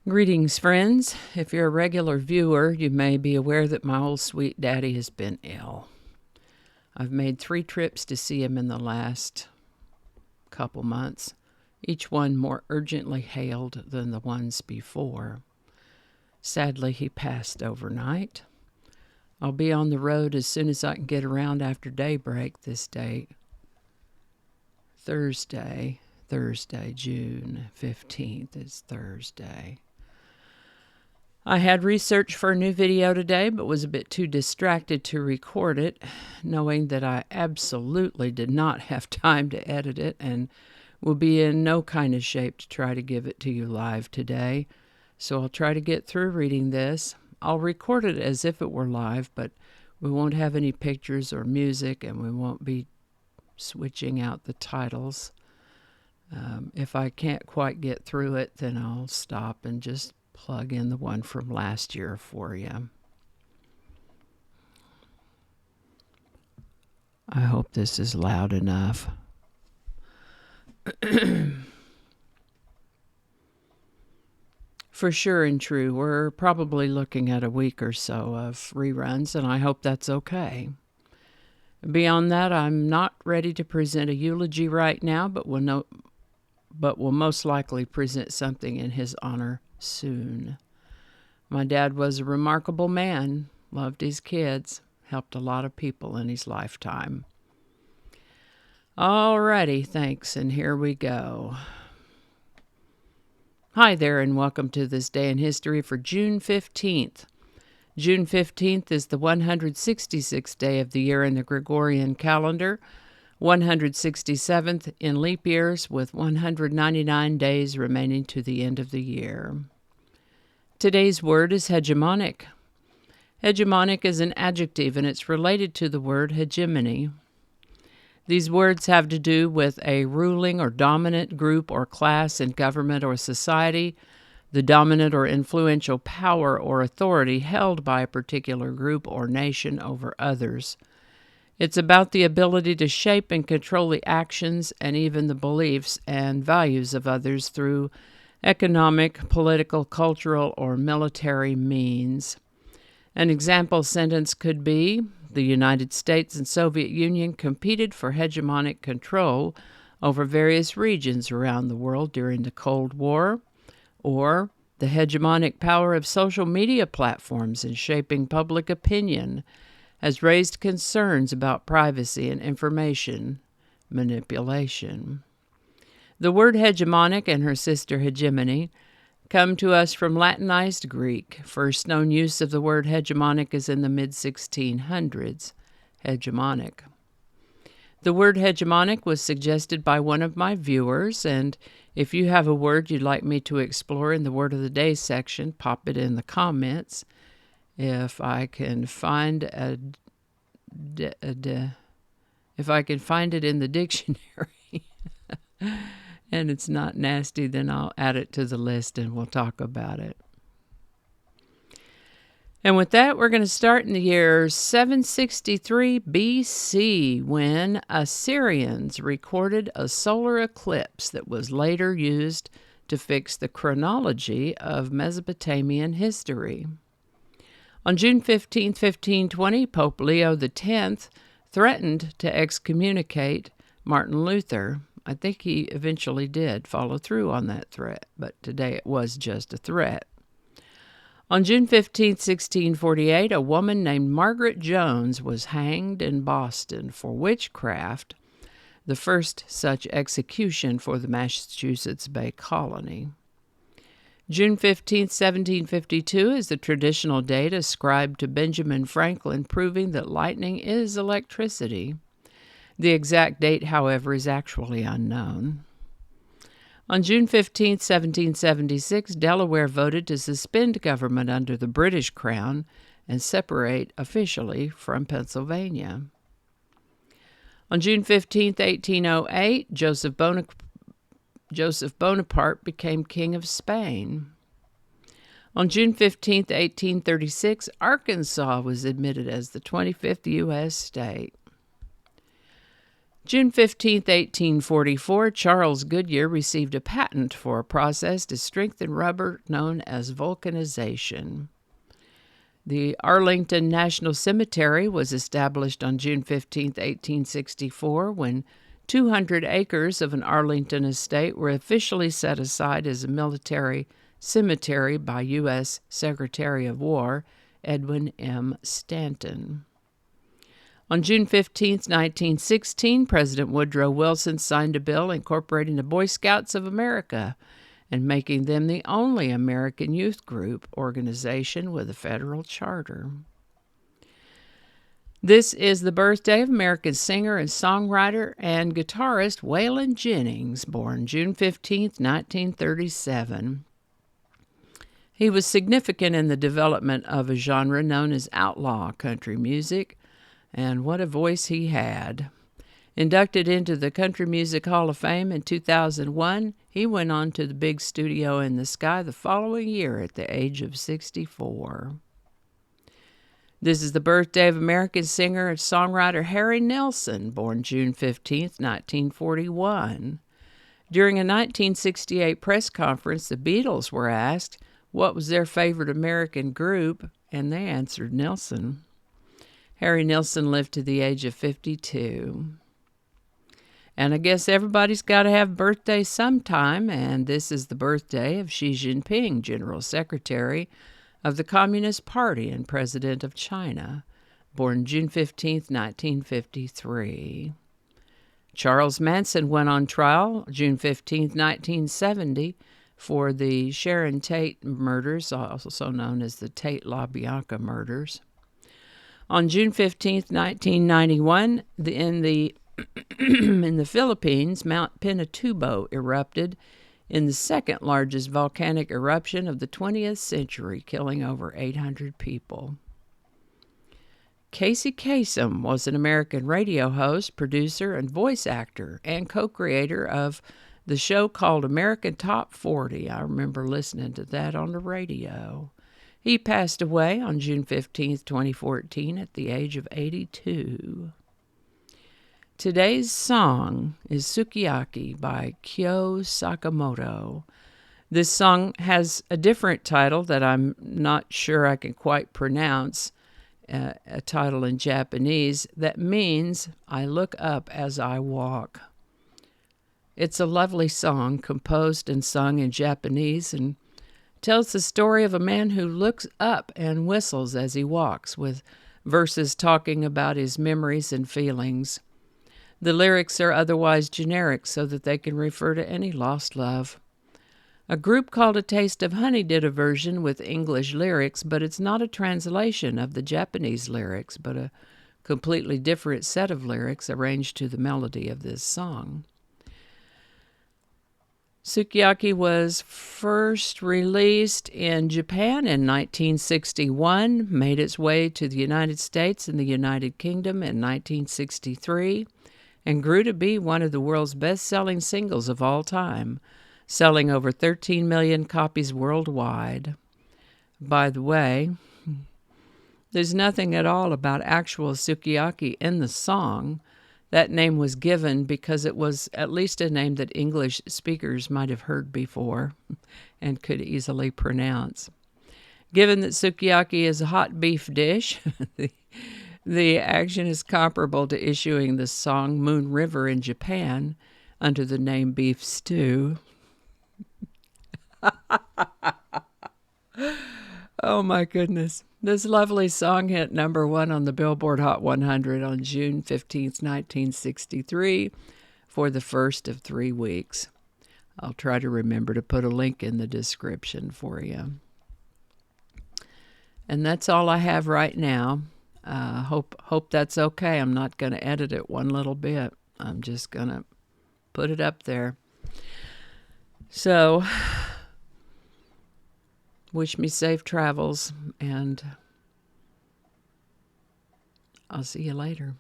Greetings, friends. If you're a regular viewer, you may be aware that my old sweet daddy has been ill. I've made 3 trips to see him in the last couple months, each one more urgently hailed than the ones before. Sadly, he passed overnight. I'll be on the road as soon as I can get around after daybreak this day. Thursday, June 15th is Thursday. I had research for a new video today, but was a bit too distracted to record it, knowing that I absolutely did not have time to edit it and will be in no kind of shape to try to give it to you live today. So I'll try to get through reading this. I'll record it as if it were live, but we won't have any pictures or music, and we won't be switching out the titles. If I can't quite get through it, then I'll stop and just plug in the one from last year for you. I hope this is loud enough. For sure and true, we're probably looking at a week or so of reruns, and I hope that's okay. Beyond that, I'm not ready to present a eulogy right now, but will most likely present something in his honor soon. My dad was a remarkable man, loved his kids, helped a lot of people in his lifetime. Alrighty, thanks, and here we go. Hi there, and welcome to this day in history for June 15th. June 15th is the 166th day of the year in the Gregorian calendar, 167th in leap years, with 199 days remaining to the end of the year. Today's word is hegemonic. Hegemonic is an adjective, and it's related to the word hegemony. These words have to do with a ruling or dominant group or class in government or society, the dominant or influential power or authority held by a particular group or nation over others. It's about the ability to shape and control the actions and even the beliefs and values of others through economic, political, cultural, or military means. An example sentence could be, the United States and Soviet Union competed for hegemonic control over various regions around the world during the Cold War, or the hegemonic power of social media platforms in shaping public opinion has raised concerns about privacy and information manipulation. The word hegemonic and her sister hegemony come to us from Latinized Greek. First known use of the word hegemonic is in the mid-1600s. Hegemonic. The word hegemonic was suggested by one of my viewers, and if you have a word you'd like me to explore in the Word of the Day section, pop it in the comments. If I can find it in the dictionary and it's not nasty, then I'll add it to the list and we'll talk about it. And with that, we're going to start in the year 763 BC, when Assyrians recorded a solar eclipse that was later used to fix the chronology of Mesopotamian history. On June 15, 1520, Pope Leo X threatened to excommunicate Martin Luther. I think he eventually did follow through on that threat, but today it was just a threat. On June 15, 1648, a woman named Margaret Jones was hanged in Boston for witchcraft, the first such execution for the Massachusetts Bay Colony. June 15, 1752 is the traditional date ascribed to Benjamin Franklin, proving that lightning is electricity. The exact date, however, is actually unknown. On June 15, 1776, Delaware voted to suspend government under the British Crown and separate officially from Pennsylvania. On June 15, 1808, Joseph Bonaparte became King of Spain. On June 15, 1836, Arkansas was admitted as the 25th U.S. state. June 15, 1844, Charles Goodyear received a patent for a process to strengthen rubber known as vulcanization. The Arlington National Cemetery was established on June 15, 1864, when 200 acres of an Arlington estate were officially set aside as a military cemetery by U.S. Secretary of War Edwin M. Stanton. On June 15, 1916, President Woodrow Wilson signed a bill incorporating the Boy Scouts of America and making them the only American youth group organization with a federal charter. This is the birthday of American singer and songwriter and guitarist Waylon Jennings, born June 15, 1937. He was significant in the development of a genre known as outlaw country music, and what a voice he had. Inducted into the Country Music Hall of Fame in 2001, he went on to the big studio in the sky the following year at the age of 64. This is the birthday of American singer and songwriter Harry Nilsson, born June 15, 1941. During a 1968 press conference, the Beatles were asked what was their favorite American group, and they answered Nilsson. Harry Nilsson lived to the age of 52. And I guess everybody's got to have birthdays sometime, and this is the birthday of Xi Jinping, General Secretary of the Communist Party and President of China, born June 15, 1953. Charles Manson went on trial June 15, 1970, for the Sharon Tate murders, also known as the Tate LaBianca murders. On June 15, 1991, in the Philippines, Mount Pinatubo erupted in the second largest volcanic eruption of the 20th century, killing over 800 people. Casey Kasem was an American radio host, producer, and voice actor, and co-creator of the show called American Top 40. I remember listening to that on the radio. He passed away on June 15, 2014, at the age of 82. Today's song is Sukiyaki by Kyo Sakamoto. This song has a different title that I'm not sure I can quite pronounce, a title in Japanese that means I look up as I walk. It's a lovely song composed and sung in Japanese and tells the story of a man who looks up and whistles as he walks, with verses talking about his memories and feelings. The lyrics are otherwise generic so that they can refer to any lost love. A group called A Taste of Honey did a version with English lyrics, but it's not a translation of the Japanese lyrics, but a completely different set of lyrics arranged to the melody of this song. Sukiyaki was first released in Japan in 1961, made its way to the United States and the United Kingdom in 1963, and grew to be one of the world's best-selling singles of all time, selling over 13 million copies worldwide. By the way, there's nothing at all about actual sukiyaki in the song. That name was given because it was at least a name that English speakers might have heard before and could easily pronounce. Given that sukiyaki is a hot beef dish, the action is comparable to issuing the song Moon River in Japan under the name beef stew. Oh my goodness. This lovely song hit number 1 on the Billboard Hot 100 on June 15, 1963, for the first of 3 weeks. I'll try to remember to put a link in the description for you. And that's all I have right now. Hope that's okay. I'm not going to edit it one little bit. I'm just going to put it up there. So, wish me safe travels, and I'll see you later.